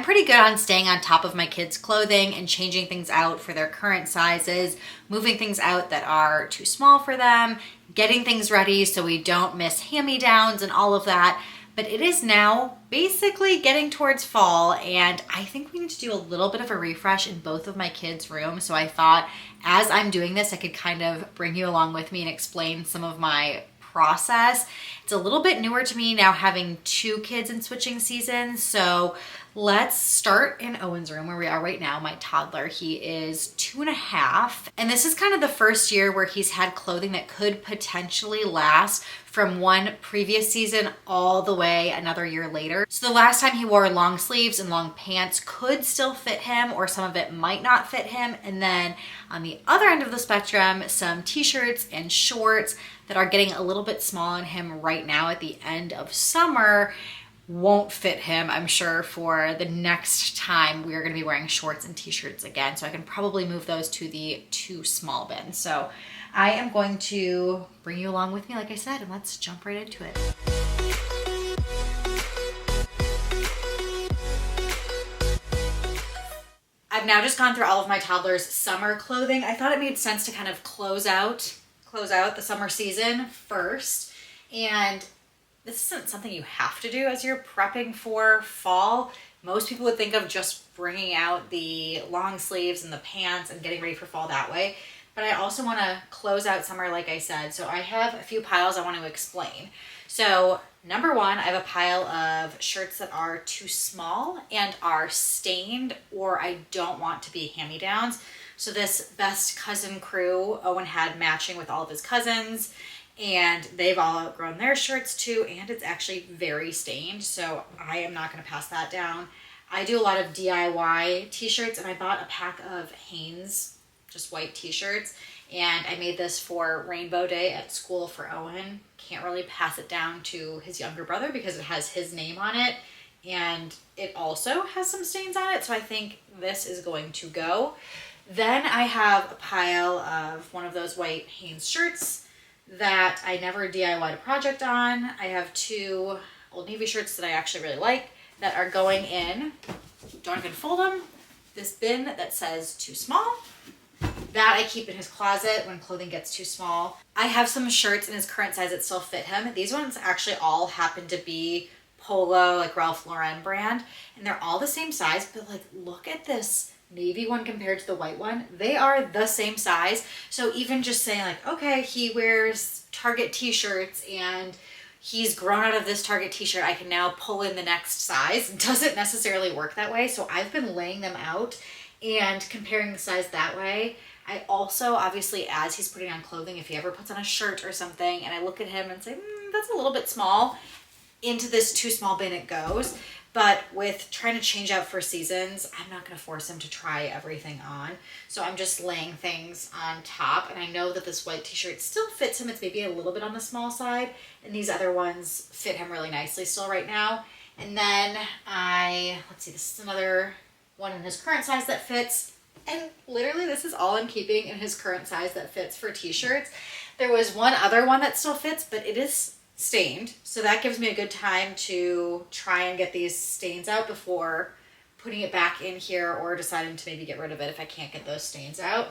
pretty good on staying on top of my kids' clothing and changing things out for their current sizes, moving things out that are too small for them, getting things ready so we don't miss hand-me-downs and all of that. But it is now basically getting towards fall, and I think we need to do a little bit of a refresh in both of my kids' rooms. So I thought as I'm doing this, I could kind of bring you along with me and explain some of my process. It's a little bit newer to me now having 2 kids in switching seasons. So let's start in Owen's room where we are right now, my toddler. He is 2.5. And this is kind of the first year where he's had clothing that could potentially last from one previous season all the way another year later. So the last time he wore long sleeves and long pants could still fit him, or some of it might not fit him. And then on the other end of the spectrum, some t-shirts and shorts that are getting a little bit small on him right now at the end of summer won't fit him, I'm sure, for the next time we are going to be wearing shorts and t-shirts again. So I can probably move those to the too small bin. So I am going to bring you along with me, like I said, and let's jump right into it. I've now just gone through all of my toddler's summer clothing. I thought it made sense to kind of close out the summer season first. And this isn't something you have to do as you're prepping for fall. Most people would think of just bringing out the long sleeves and the pants and getting ready for fall that way. But I also want to close out summer, like I said. So I have a few piles I want to explain. So number one, I have a pile of shirts that are too small and are stained, or I don't want to be hand-me-downs. So this best cousin crew, Owen had matching with all of his cousins, and they've all outgrown their shirts too, and it's actually very stained, so I am not going to pass that down. I do a lot of DIY t-shirts, and I bought a pack of Hanes, just white t-shirts, and I made this for Rainbow Day at school for Owen. Can't really pass it down to his younger brother because it has his name on it, and it also has some stains on it, so I think this is going to go. Then I have a pile of one of those white Hanes shirts that I never DIY'd a project on. I have 2 Old Navy shirts that I actually really like that are going in, don't even fold them, this bin that says too small. That I keep in his closet when clothing gets too small. I have some shirts in his current size that still fit him. These ones actually all happen to be Polo, like Ralph Lauren brand, and they're all the same size, but like, look at this navy one compared to the white one. They are the same size. So even just saying like, okay, he wears Target t-shirts and he's grown out of this Target t-shirt, I can now pull in the next size. It doesn't necessarily work that way. So I've been laying them out and comparing the size that way. I also, obviously, as he's putting on clothing, if he ever puts on a shirt or something and I look at him and say, that's a little bit small, into this too small bin it goes. But with trying to change out for seasons, I'm not going to force him to try everything on. So I'm just laying things on top. And I know that this white t-shirt still fits him. It's maybe a little bit on the small side. And these other ones fit him really nicely still right now. And then let's see, this is another one in his current size that fits. And literally this is all I'm keeping in his current size that fits for t-shirts. There was one other one that still fits, but it is stained, so that gives me a good time to try and get these stains out before putting it back in here or deciding to maybe get rid of it if I can't get those stains out.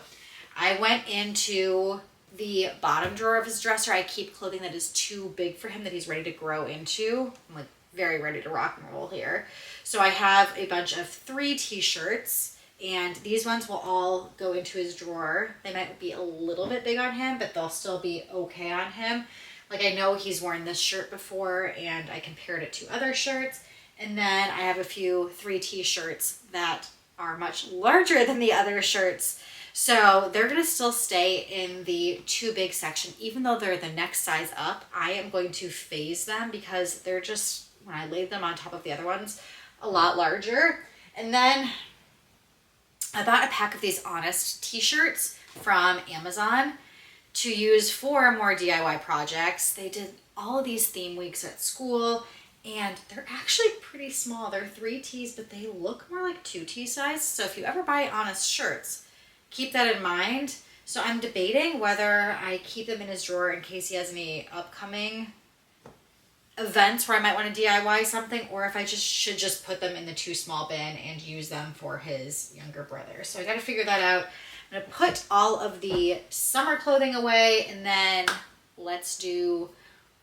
I went into the bottom drawer of his dresser. I keep clothing that is too big for him that he's ready to grow into. I'm like very ready to rock and roll here. So I have a bunch of 3 t-shirts, and these ones will all go into his drawer. They might be a little bit big on him, but they'll still be okay on him. Like, I know he's worn this shirt before and I compared it to other shirts. And then I have a few 3 t-shirts that are much larger than the other shirts. So they're going to still stay in the too big section. Even though they're the next size up, I am going to phase them because they're just, when I laid them on top of the other ones, a lot larger. And then I bought a pack of these Honest t-shirts from Amazon to use for more DIY projects. They did all of these theme weeks at school, and they're actually pretty small. They're 3Ts, but they look more like 2T size. So if you ever buy Honest shirts, keep that in mind. So I'm debating whether I keep them in his drawer in case he has any upcoming events where I might want to DIY something, or if I should just put them in the too small bin and use them for his younger brother. So I got to figure that out. I'm going to put all of the summer clothing away, and then let's do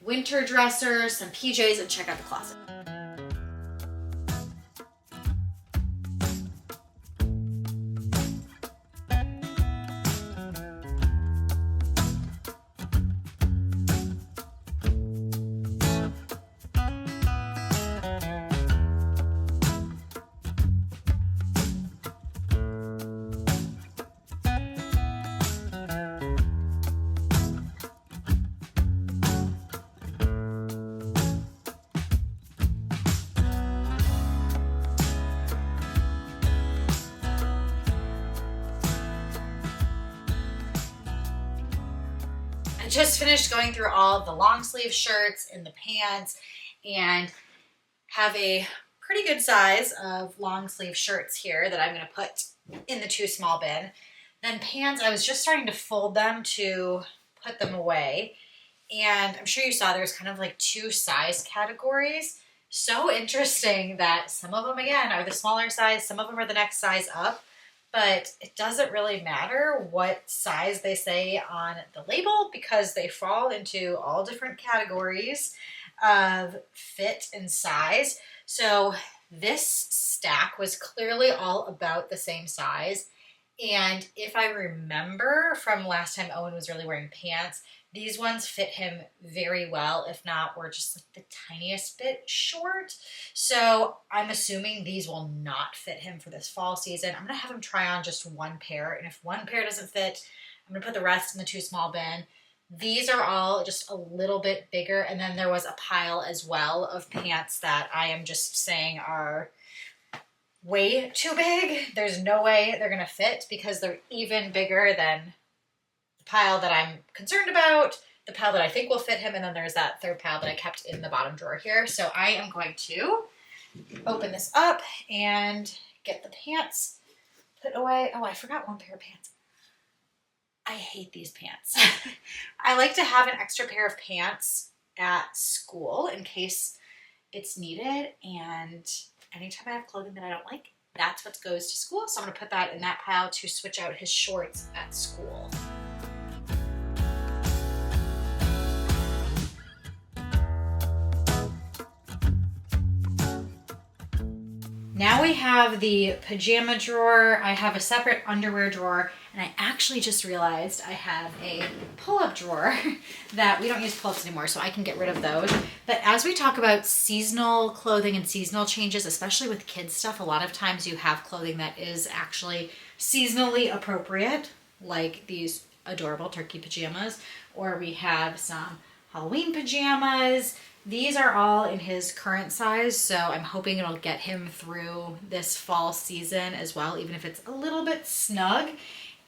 winter dressers, some PJs, and check out the closet. Just finished going through all the long sleeve shirts and the pants, and have a pretty good size of long sleeve shirts here that I'm going to put in the too small bin. Then pants, I was just starting to fold them to put them away, and I'm sure you saw there's kind of like two size categories. So interesting that some of them, again, are the smaller size, some of them are the next size up. But it doesn't really matter what size they say on the label, because they fall into all different categories of fit and size. So this stack was clearly all about the same size. And if I remember from last time Owen was really wearing pants, these ones fit him very well, if not were just like the tiniest bit short. So I'm assuming these will not fit him for this fall season. I'm going to have him try on just one pair, and if one pair doesn't fit, I'm going to put the rest in the too small bin. These are all just a little bit bigger, and then there was a pile as well of pants that I am just saying are way too big. There's no way they're going to fit because they're even bigger than pile that I'm concerned about, the pile that I think will fit him, and then there's that third pile that I kept in the bottom drawer here. So I am going to open this up and get the pants put away. Oh, I forgot one pair of pants. I hate these pants. I like to have an extra pair of pants at school in case it's needed, and anytime I have clothing that I don't like, that's what goes to school. So I'm going to put that in that pile to switch out his shorts at school. Now we have the pajama drawer. I have a separate underwear drawer, and I actually just realized I have a pull-up drawer that we don't use pull-ups anymore, so I can get rid of those. But as we talk about seasonal clothing and seasonal changes, especially with kids stuff, a lot of times you have clothing that is actually seasonally appropriate, like these adorable turkey pajamas, or we have some Halloween pajamas. These are all in his current size, so I'm hoping it'll get him through this fall season as well, even if it's a little bit snug.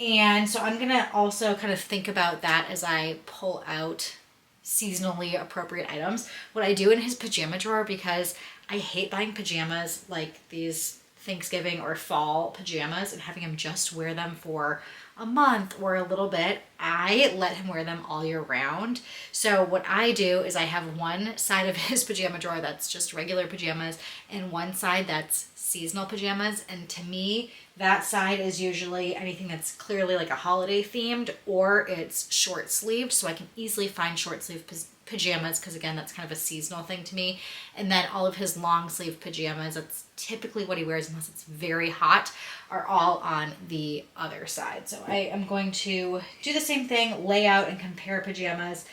And so I'm gonna also kind of think about that as I pull out seasonally appropriate items. What I do in his pajama drawer, because I hate buying pajamas like these Thanksgiving or fall pajamas and having him just wear them for a month or a little bit, I let him wear them all year round. So what I do is I have one side of his pajama drawer that's just regular pajamas and one side that's seasonal pajamas. And to me, that side is usually anything that's clearly like a holiday themed, or it's short sleeved. So I can easily find short sleeve pajamas, because again, that's kind of a seasonal thing to me. And then all of his long sleeve pajamas, that's typically what he wears unless it's very hot, are all on the other side. So I am going to do the same thing, lay out and compare pajamas.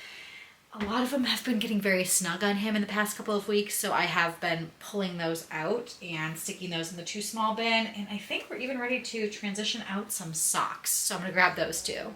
A lot of them have been getting very snug on him in the past couple of weeks, so I have been pulling those out and sticking those in the too small bin. And I think we're even ready to transition out some socks, so I'm gonna grab those too.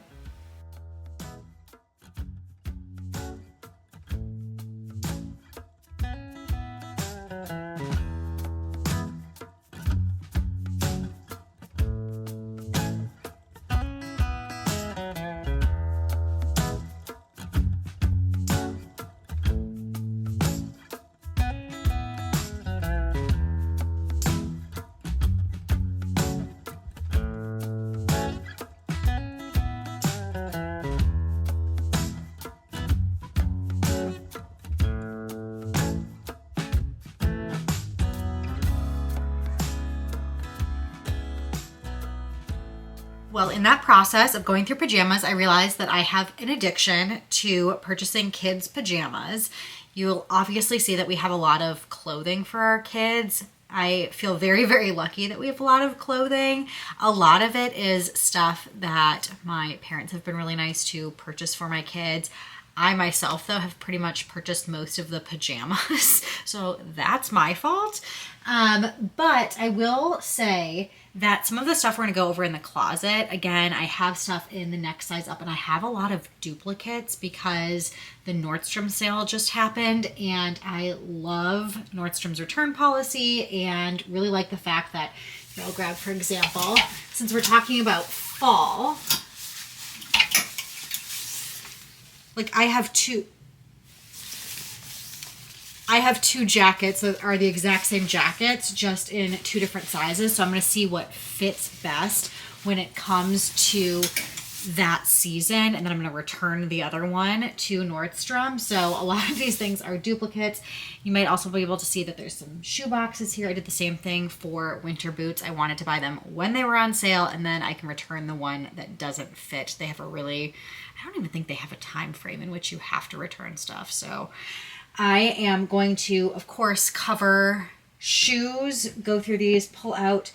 Well, in that process of going through pajamas, I realized that I have an addiction to purchasing kids' pajamas. You'll obviously see that we have a lot of clothing for our kids. I feel very, very lucky that we have a lot of clothing. A lot of it is stuff that my parents have been really nice to purchase for my kids. I myself, though, have pretty much purchased most of the pajamas, so that's my fault. But I will say that some of the stuff we're going to go over in the closet, again, I have stuff in the next size up, and I have a lot of duplicates because the Nordstrom sale just happened, and I love Nordstrom's return policy and really like the fact that, I'll grab, for example, since we're talking about fall, like I have two jackets that are the exact same jackets, just in 2 different sizes. So I'm going to see what fits best when it comes to that season. And then I'm going to return the other one to Nordstrom. So a lot of these things are duplicates. You might also be able to see that there's some shoe boxes here. I did the same thing for winter boots. I wanted to buy them when they were on sale, and then I can return the one that doesn't fit. They have I don't even think they have a time frame in which you have to return stuff. So I am going to, of course, cover shoes, go through these, pull out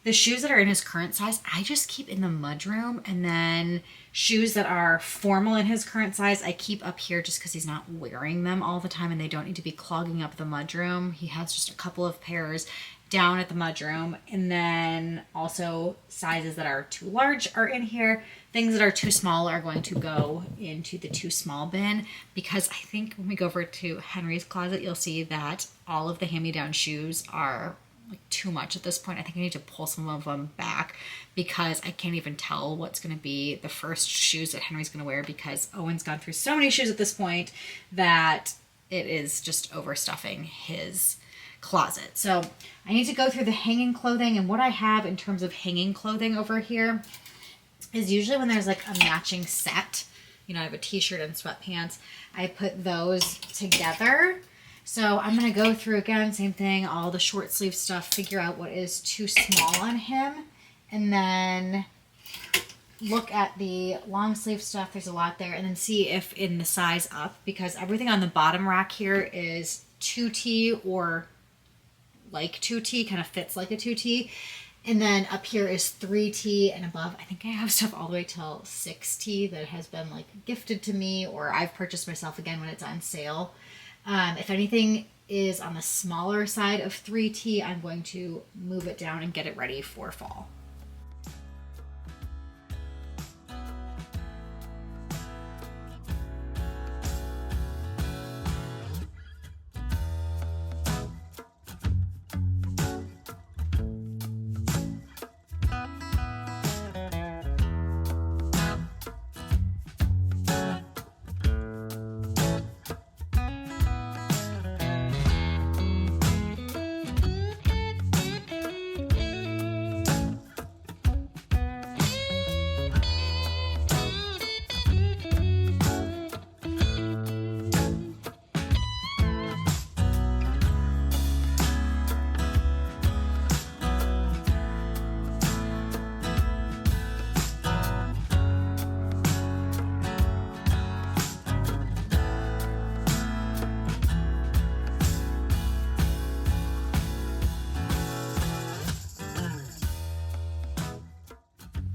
the shoes that are in his current size. I just keep in the mudroom, and then shoes that are formal in his current size, I keep up here just because he's not wearing them all the time and they don't need to be clogging up the mudroom. He has just a couple of pairs down at the mudroom, and then also sizes that are too large are in here. Things that are too small are going to go into the too small bin, because I think when we go over to Henry's closet, you'll see that all of the hand-me-down shoes are like too much at this point. I think I need to pull some of them back because I can't even tell what's going to be the first shoes that Henry's going to wear, because Owen's gone through so many shoes at this point that it is just overstuffing his closet. So I need to go through the hanging clothing, and what I have in terms of hanging clothing over here is usually when there's like a matching set, I have a t-shirt and sweatpants, I put those together. So I'm going to go through again, same thing, all the short sleeve stuff, figure out what is too small on him, and then look at the long sleeve stuff. There's a lot there, and then see if in the size up, because everything on the bottom rack here is 2T or like 2T, kind of fits like a 2T. And then up here is 3T and above. I think I have stuff all the way till 6T that has been like gifted to me, or I've purchased myself again when it's on sale. If anything is on the smaller side of 3T, I'm going to move it down and get it ready for fall.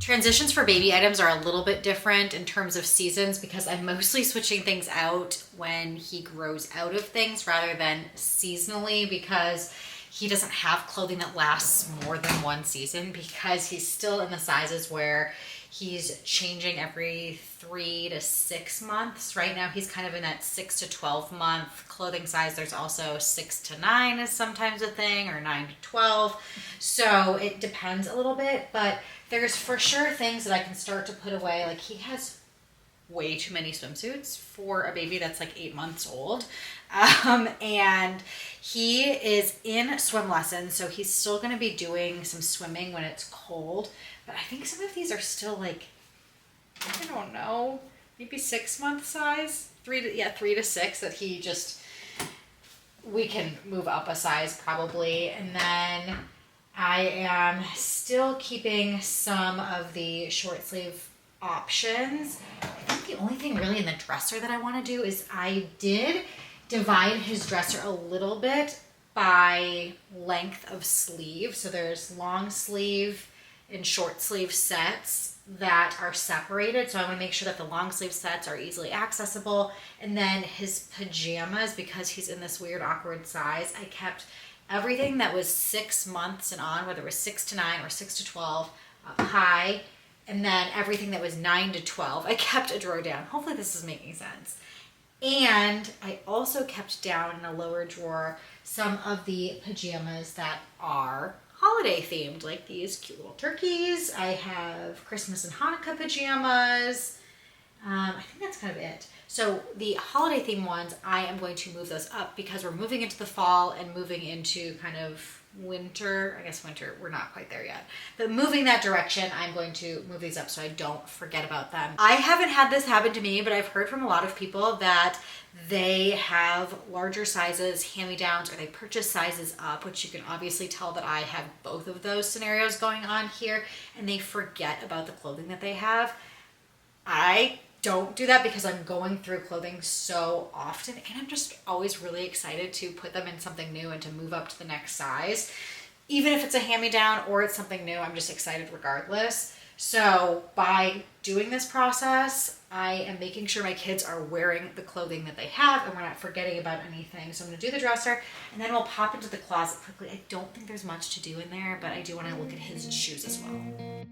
Transitions for baby items are a little bit different in terms of seasons, because I'm mostly switching things out when he grows out of things rather than seasonally, because he doesn't have clothing that lasts more than one season, because he's still in the sizes where he's changing every 3 to 6 months. Right now he's kind of in that 6 to 12 month clothing size. There's also 6 to 9 is sometimes a thing, or 9 to 12. So it depends a little bit, but there's for sure things that I can start to put away. Like, he has way too many swimsuits for a baby that's like 8 months old. And he is in swim lessons, so he's still going to be doing some swimming when it's cold. But I think some of these are still like, I don't know, maybe 6 month size, 3 to 6, that he just, we can move up a size probably. And then I am still keeping some of the short sleeve options. I think the only thing really in the dresser that I want to do is I did divide his dresser a little bit by length of sleeve. So there's long sleeve and short sleeve sets that are separated. So I want to make sure that the long sleeve sets are easily accessible. And then his pajamas, because he's in this weird awkward size, I kept everything that was 6 months and on, whether it was 6 to 9 or 6 to 12, high. And then everything that was 9 to 12, I kept a drawer down. Hopefully this is making sense. And I also kept down in a lower drawer some of the pajamas that are holiday themed, like these cute little turkeys. I have Christmas and Hanukkah pajamas. I think that's kind of it. So the holiday theme ones, I am going to move those up because we're moving into the fall and moving into kind of winter. I guess winter, we're not quite there yet. But moving that direction, I'm going to move these up so I don't forget about them. I haven't had this happen to me, but I've heard from a lot of people that they have larger sizes, hand-me-downs, or they purchase sizes up, which you can obviously tell that I have both of those scenarios going on here, and they forget about the clothing that they have. I don't do that because I'm going through clothing so often, and I'm just always really excited to put them in something new and to move up to the next size. Even if it's a hand-me-down or it's something new, I'm just excited regardless. So by doing this process, I am making sure my kids are wearing the clothing that they have and we're not forgetting about anything. So I'm going to do the dresser and then we'll pop into the closet quickly. I don't think there's much to do in there, but I do want to look at his shoes as well.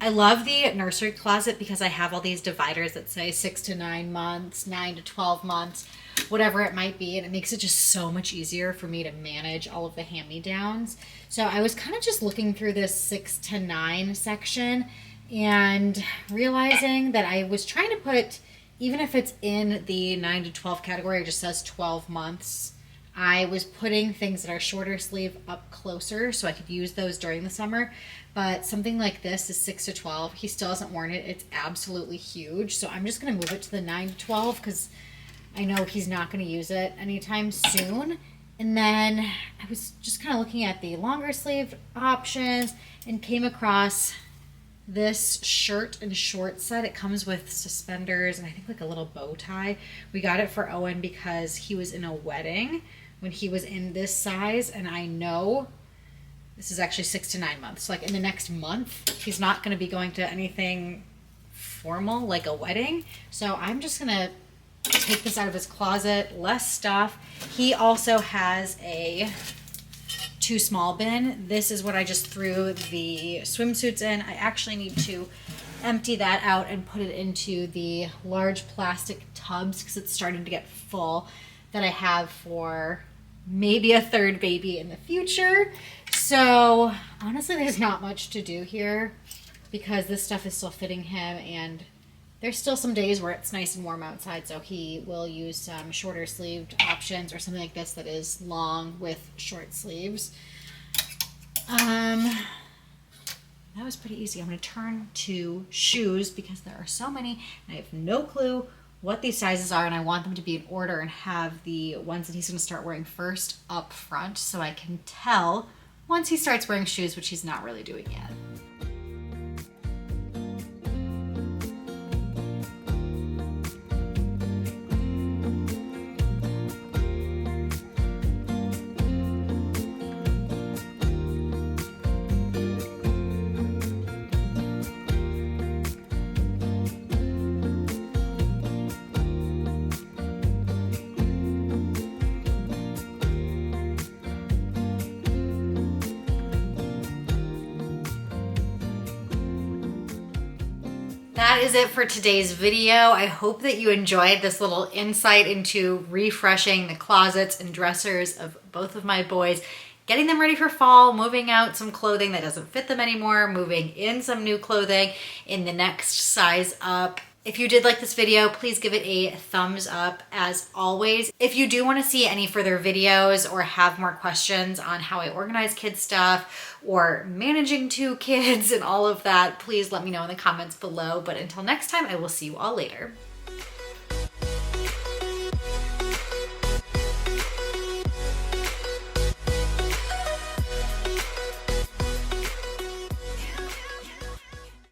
I love the nursery closet because I have all these dividers that say 6 to 9 months, 9 to 12 months, whatever it might be. And it makes it just so much easier for me to manage all of the hand-me-downs. So I was kind of just looking through this 6 to 9 section and realizing that I was trying to put, even if it's in the 9 to 12 category, it just says 12 months. I was putting things that are shorter sleeve up closer so I could use those during the summer. But something like this is 6 to 12. He still hasn't worn it. It's absolutely huge. So I'm just going to move it to the 9 to 12 because I know he's not going to use it anytime soon. And then I was just kind of looking at the longer sleeve options and came across this shirt and short set. It comes with suspenders and I think like a little bow tie. We got it for Owen because he was in a wedding when he was in this size, and I know this is actually 6 to 9 months. So like in the next month, he's not going to be going to anything formal like a wedding. So I'm just going to take this out of his closet, less stuff. He also has a too small bin. This is what I just threw the swimsuits in. I actually need to empty that out and put it into the large plastic tubs because it's starting to get full that I have for maybe a third baby in the future. So honestly, there's not much to do here because this stuff is still fitting him and there's still some days where it's nice and warm outside, so he will use some shorter sleeved options or something like this that is long with short sleeves. That was pretty easy. I'm going to turn to shoes because there are so many and I have no clue what these sizes are, and I want them to be in order and have the ones that he's going to start wearing first up front so I can tell once he starts wearing shoes, which he's not really doing yet. That is it for today's video. I hope that you enjoyed this little insight into refreshing the closets and dressers of both of my boys, getting them ready for fall, moving out some clothing that doesn't fit them anymore, moving in some new clothing in the next size up. If you did like this video, please give it a thumbs up as always. If you do want to see any further videos or have more questions on how I organize kids stuff or managing 2 kids and all of that, please let me know in the comments below. But until next time, I will see you all later.